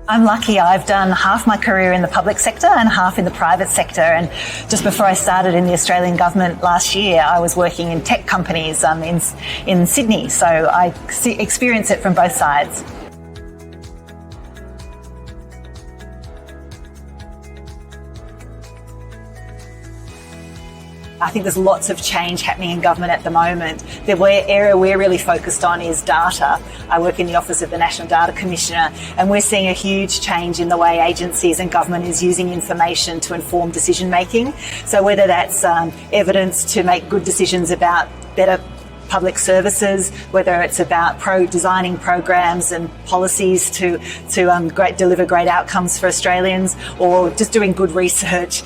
I'm lucky. I've done half my career in the public sector and half in the private sector. And just before I started in the Australian government last year, I was working in tech companies in Sydney. So I experience it from both sides. I think there's lots of change happening in government at the moment. The area we're really focused on is data. I work in the Office of the National Data Commissioner, and we're seeing a huge change in the way agencies and government is using information to inform decision making. So whether that's evidence to make good decisions about better public services, whether it's about designing programs and policies to deliver great outcomes for Australians, or just doing good research.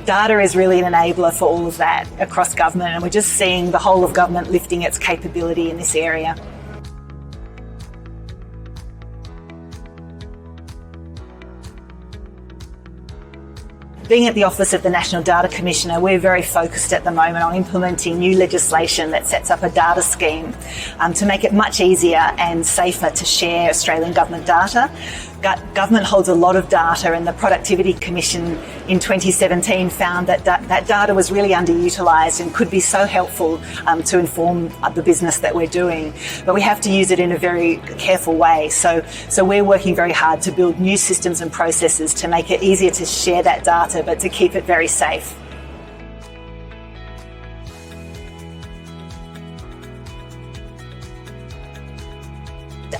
Data is really an enabler for all of that across government, and we're just seeing the whole of government lifting its capability in this area. Being at the Office of the National Data Commissioner, we're very focused at the moment on implementing new legislation that sets up a data scheme to make it much easier and safer to share Australian government data. Government holds a lot of data, and the Productivity Commission in 2017 found that that data was really underutilised and could be so helpful to inform the business that we're doing. But we have to use it in a very careful way. So we're working very hard to build new systems and processes to make it easier to share that data, but to keep it very safe.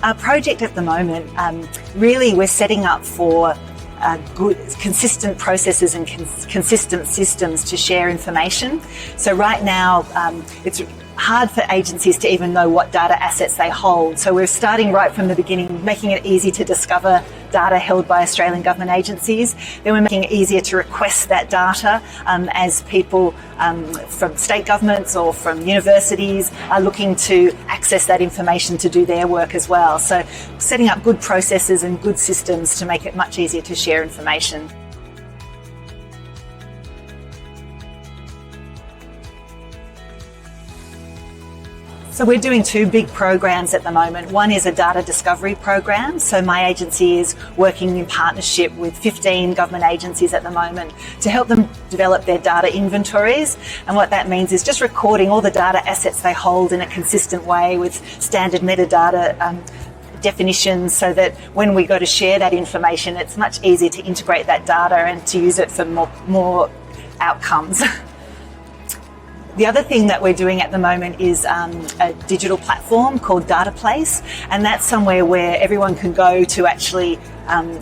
Our project at the moment, really we're setting up for good, consistent processes and consistent systems to share information. So right now, it's hard for agencies to even know what data assets they hold. So we're starting right from the beginning, making it easy to discover data held by Australian government agencies. Then we're making it easier to request that data as people from state governments or from universities are looking to access that information to do their work as well. So setting up good processes and good systems to make it much easier to share information. So we're doing two big programs at the moment. One is a data discovery program. So my agency is working in partnership with 15 government agencies at the moment to help them develop their data inventories. And what that means is just recording all the data assets they hold in a consistent way with standard metadata definitions, so that when we go to share that information, it's much easier to integrate that data and to use it for more outcomes. The other thing that we're doing at the moment is a digital platform called Data Place, and that's somewhere where everyone can go to actually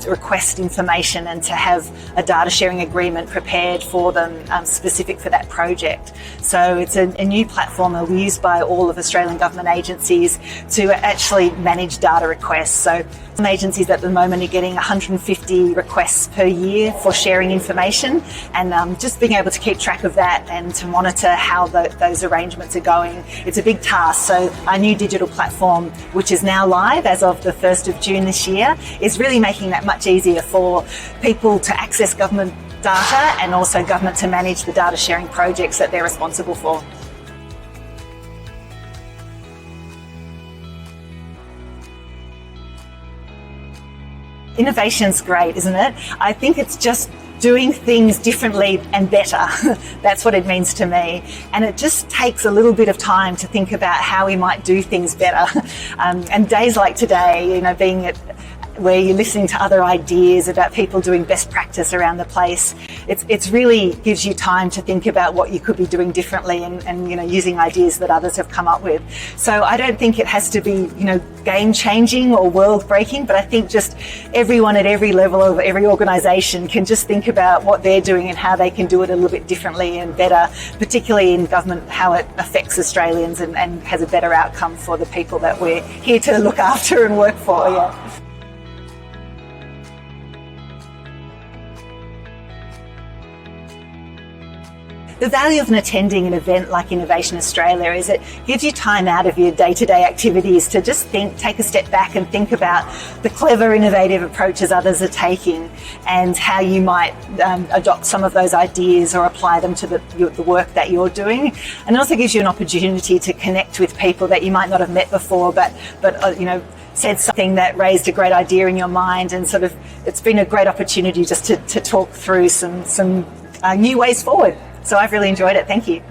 request information and to have a data sharing agreement prepared for them specific for that project. So it's a new platform that will be used by all of Australian government agencies to actually manage data requests. So some agencies at the moment are getting 150 requests per year for sharing information, and just being able to keep track of that and to monitor how those arrangements are going. It's a big task. So our new digital platform, which is now live as of the 1st of June this year, is really making that much easier for people to access government data and also government to manage the data sharing projects that they're responsible for. Innovation's great, isn't it? I think it's just doing things differently and better. That's what it means to me. And it just takes a little bit of time to think about how we might do things better. And days like today, being at where you're listening to other ideas about people doing best practice around the place, it's really gives you time to think about what you could be doing differently and using ideas that others have come up with. So I don't think it has to be game changing or world breaking, but I think just everyone at every level of every organisation can just think about what they're doing and how they can do it a little bit differently and better, particularly in government, how it affects Australians and has a better outcome for the people that we're here to look after and work for. Yeah. The value of attending an event like Innovation Australia is it gives you time out of your day-to-day activities to just take a step back and think about the clever, innovative approaches others are taking and how you might adopt some of those ideas or apply them to the work that you're doing. And it also gives you an opportunity to connect with people that you might not have met before, but said something that raised a great idea in your mind, and sort of it's been a great opportunity just to talk through some new ways forward. So I've really enjoyed it. Thank you.